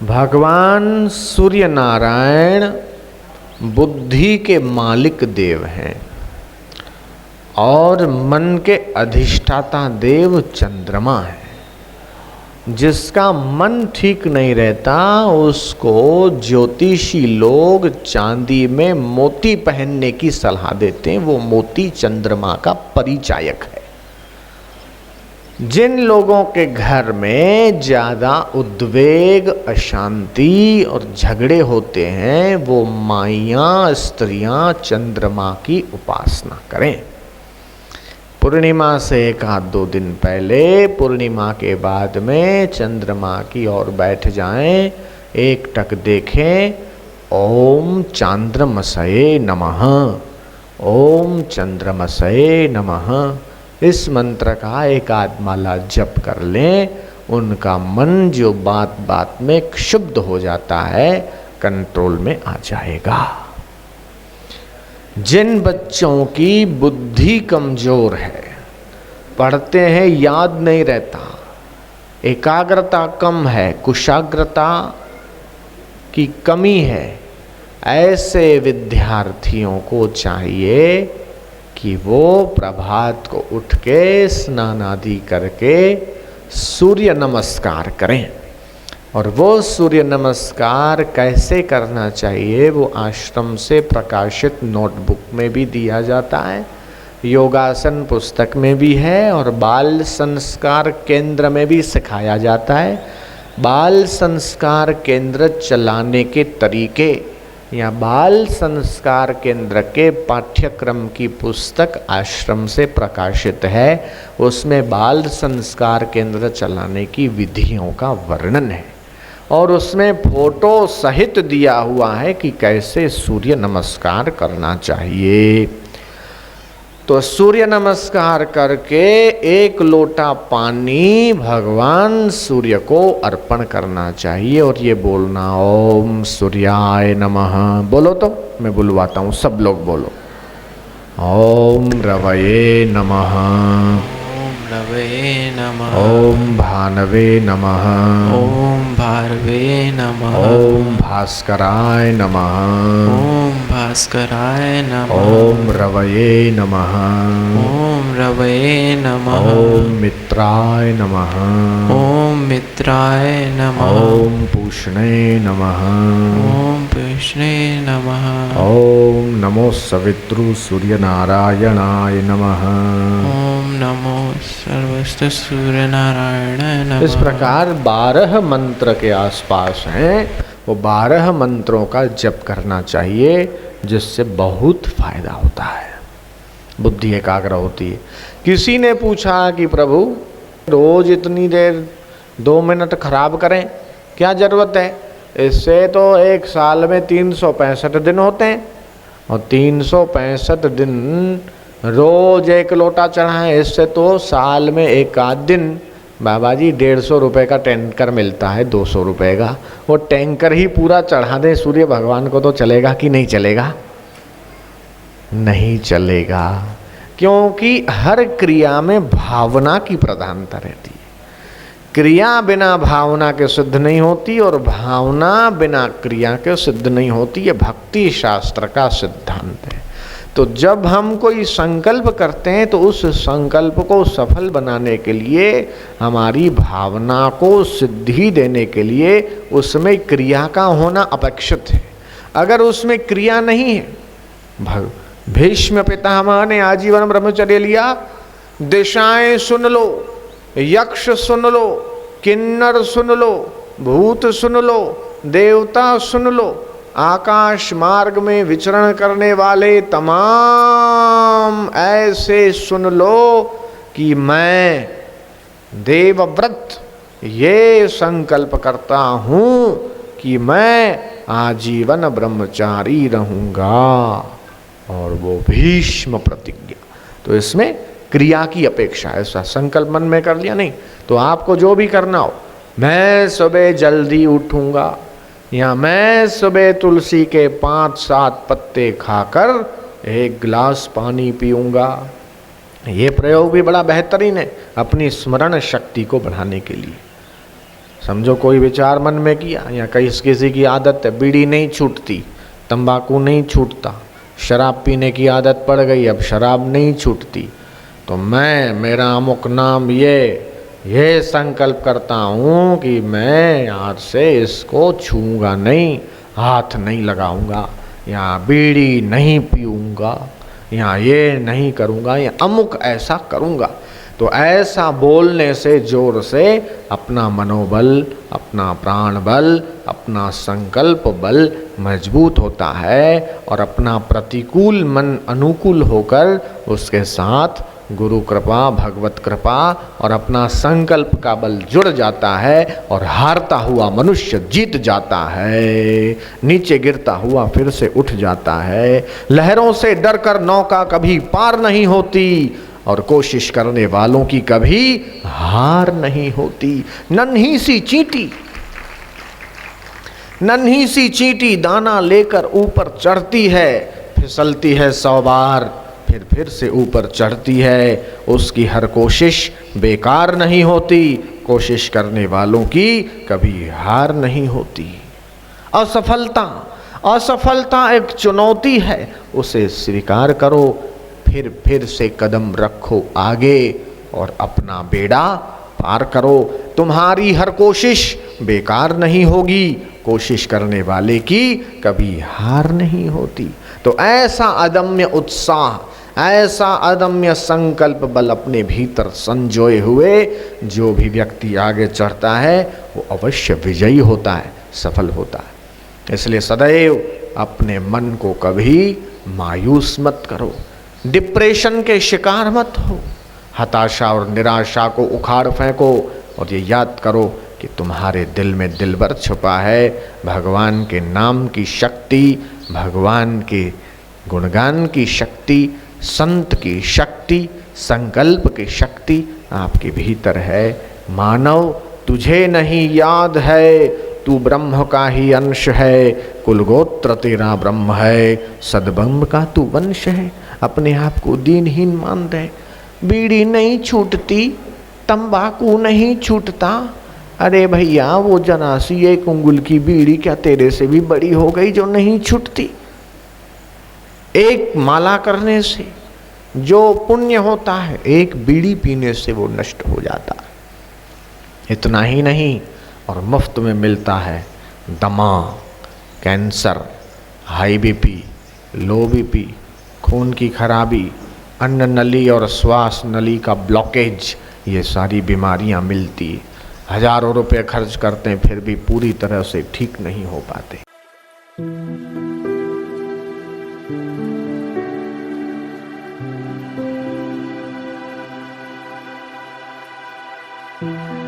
भगवान सूर्य नारायण बुद्धि के मालिक देव हैं और मन के अधिष्ठाता देव चंद्रमा है। जिसका मन ठीक नहीं रहता उसको ज्योतिषी लोग चांदी में मोती पहनने की सलाह देते हैं। वो मोती चंद्रमा का परिचायक है। जिन लोगों के घर में ज़्यादा उद्वेग, अशांति और झगड़े होते हैं वो माइयाँ स्त्रियाँ चंद्रमा की उपासना करें। पूर्णिमा से एक आध दो दिन पहले, पूर्णिमा के बाद में चंद्रमा की ओर बैठ जाएं, एक टक देखें, ओम चांद्रमसये नमः, ओम चंद्रमसये नमः, इस मंत्र का एक आध माला जप कर लें। उनका मन जो बात बात में क्षुब्ध हो जाता है कंट्रोल में आ जाएगा। जिन बच्चों की बुद्धि कमजोर है, पढ़ते हैं याद नहीं रहता, एकाग्रता कम है, कुशाग्रता की कमी है, ऐसे विद्यार्थियों को चाहिए कि वो प्रभात को उठ के स्नान आदि करके सूर्य नमस्कार करें। और वो सूर्य नमस्कार कैसे करना चाहिए वो आश्रम से प्रकाशित नोटबुक में भी दिया जाता है, योगासन पुस्तक में भी है और बाल संस्कार केंद्र में भी सिखाया जाता है। बाल संस्कार केंद्र चलाने के तरीके या बाल संस्कार केंद्र के पाठ्यक्रम की पुस्तक आश्रम से प्रकाशित है। उसमें बाल संस्कार केंद्र चलाने की विधियों का वर्णन है और उसमें फोटो सहित दिया हुआ है कि कैसे सूर्य नमस्कार करना चाहिए। तो सूर्य नमस्कार करके एक लोटा पानी भगवान सूर्य को अर्पण करना चाहिए और ये बोलना, ओम सूर्याय नमः। बोलो तो मैं बुलवाता हूँ, सब लोग बोलो। ओम रवये नमः, ओम रवये नमः, ओम भानवे नमः, ओम भारवे नमः, ओम भास्कराय नमः, ओम भास्कराय नमः, ओम रवये नमः, ओम रवये नमः, ओम मित्राय नमः, ओम मित्राय नमः, ओम पूष्णे नमः, ओम कृष्णे नमः, ओम नमो सवितृ सूर्य नारायणाय नमः। ओम नमो सर्वस्त्र सूर्य नारायण नमः। इस प्रकार 12 मंत्र के आसपास हैं, वो 12 मंत्रों का जप करना चाहिए जिससे बहुत फायदा होता है, बुद्धि एकाग्र होती है। किसी ने पूछा कि प्रभु रोज इतनी देर 2 मिनट खराब करें, क्या जरूरत है? इससे तो एक साल में 365 दिन होते हैं और 365 दिन रोज एक लोटा चढ़ाएं, इससे तो साल में एक आध दिन बाबा जी 150 रुपये का टैंकर मिलता है, 200 रुपये का, वो टैंकर ही पूरा चढ़ा दें सूर्य भगवान को तो चलेगा कि नहीं चलेगा? नहीं चलेगा, क्योंकि हर क्रिया में भावना की प्रधानता रहती है। क्रिया बिना भावना के सिद्ध नहीं होती और भावना बिना क्रिया के सिद्ध नहीं होती। ये भक्ति शास्त्र का सिद्धांत है। तो जब हम कोई संकल्प करते हैं तो उस संकल्प को सफल बनाने के लिए, हमारी भावना को सिद्धि देने के लिए उसमें क्रिया का होना अपेक्षित है। अगर उसमें क्रिया नहीं है, भीष्म पितामह ने आजीवन ब्रह्मचर्य लिया, दिशाएं सुन लो, यक्ष सुन लो, किन्नर सुन लो, भूत सुन लो, देवता सुन लो, आकाश मार्ग में विचरण करने वाले तमाम ऐसे सुन लो कि मैं देवव्रत ये संकल्प करता हूँ कि मैं आजीवन ब्रह्मचारी रहूँगा, और वो भीष्म प्रतिज्ञा। तो इसमें क्रिया की अपेक्षा है। ऐसा संकल्प मन में कर लिया नहीं तो आपको जो भी करना हो, मैं सुबह जल्दी उठूँगा या मैं सुबह तुलसी के 5-7 पत्ते खाकर 1 गिलास पानी पीऊँगा, ये प्रयोग भी बड़ा बेहतरीन है अपनी स्मरण शक्ति को बढ़ाने के लिए। समझो कोई विचार मन में किया, या किसी की आदत है बीड़ी नहीं छूटती, तंबाकू नहीं छूटता, शराब पीने की आदत पड़ गई, अब शराब नहीं छूटती, तो मैं मेरा अमुक नाम ये संकल्प करता हूँ कि मैं आज से इसको छूऊंगा नहीं, हाथ नहीं लगाऊंगा, या बीड़ी नहीं पीऊंगा, या ये नहीं करूंगा, या अमुक ऐसा करूंगा। तो ऐसा बोलने से जोर से अपना मनोबल, अपना प्राण बल, अपना संकल्प बल मजबूत होता है और अपना प्रतिकूल मन अनुकूल होकर उसके साथ गुरु कृपा, भगवत कृपा और अपना संकल्प का बल जुड़ जाता है और हारता हुआ मनुष्य जीत जाता है, नीचे गिरता हुआ फिर से उठ जाता है। लहरों से डरकर नौका कभी पार नहीं होती और कोशिश करने वालों की कभी हार नहीं होती। नन्ही सी चींटी दाना लेकर ऊपर चढ़ती है, फिसलती है 100 बार, फिर से ऊपर चढ़ती है। उसकी हर कोशिश बेकार नहीं होती, कोशिश करने वालों की कभी हार नहीं होती। असफलता एक चुनौती है, उसे स्वीकार करो, फिर से कदम रखो आगे और अपना बेड़ा पार करो। तुम्हारी हर कोशिश बेकार नहीं होगी, कोशिश करने वाले की कभी हार नहीं होती। तो ऐसा अदम्य उत्साह, ऐसा अदम्य संकल्प बल अपने भीतर संजोए हुए जो भी व्यक्ति आगे चढ़ता है वो अवश्य विजयी होता है, सफल होता है। इसलिए सदैव अपने मन को कभी मायूस मत करो, डिप्रेशन के शिकार मत हो, हताशा और निराशा को उखाड़ फेंको और ये याद करो कि तुम्हारे दिल में दिलबर छुपा है। भगवान के नाम की शक्ति, भगवान के गुणगान की शक्ति, संत की शक्ति, संकल्प की शक्ति आपके भीतर है। मानव तुझे नहीं याद है, तू ब्रह्म का ही अंश है, कुलगोत्र तेरा ब्रह्म है, सद्ब्रह्म का तू वंश है। अपने आप को दीनहीन मान रहे, बीड़ी नहीं छूटती, तंबाकू नहीं छूटता, अरे भैया वो जनासी 1 उंगल की बीड़ी क्या तेरे से भी बड़ी हो गई जो नहीं छूटती? एक माला करने से जो पुण्य होता है, एक बीड़ी पीने से वो नष्ट हो जाता है। इतना ही नहीं, और मुफ्त में मिलता है दमा, कैंसर, हाई बीपी, लो बीपी, खून की खराबी, अन्न नली और श्वास नली का ब्लॉकेज, ये सारी बीमारियां मिलती। हजारों रुपए खर्च करते हैं फिर भी पूरी तरह से ठीक नहीं हो पाते। Thank you.